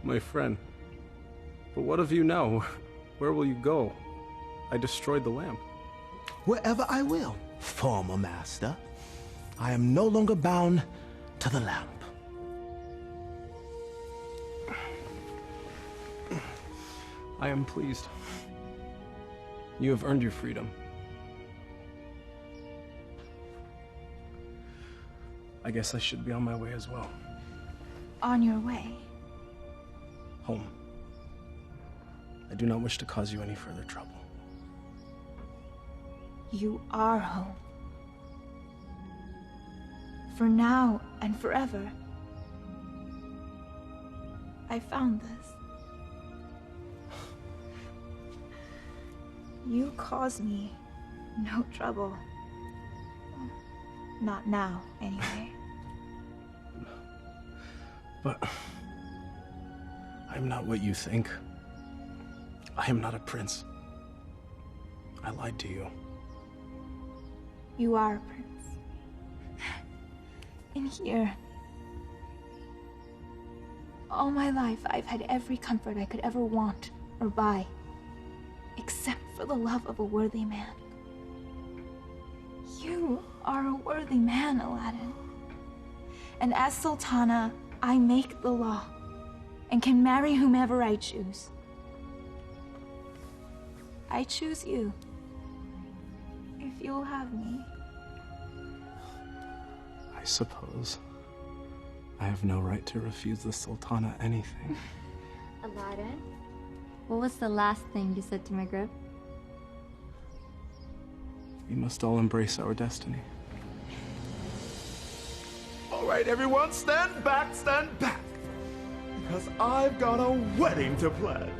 My friend. But what of you now? Where will you go? I destroyed the lamp. Wherever I will, former master. I am no longer bound to the lamp. I am pleased. You have earned your freedom. I guess I should be on my way as well. On your way. Home. I do not wish to cause you any further trouble. You are home. For now and forever. I found this. You cause me no trouble. Not now, anyway. But I am not what you think. I am not a prince. I lied to you. You are a prince. In here. All my life, I've had every comfort I could ever want or buy. Except for the love of a worthy man. You are a worthy man, Aladdin. And as Sultana, I make the law and can marry whomever I choose. I choose you. If you'll have me. I suppose I have no right to refuse the Sultana anything. Aladdin, what was the last thing you said to Maghreb? We must all embrace our destiny. All right, everyone, stand back, because I've got a wedding to plan.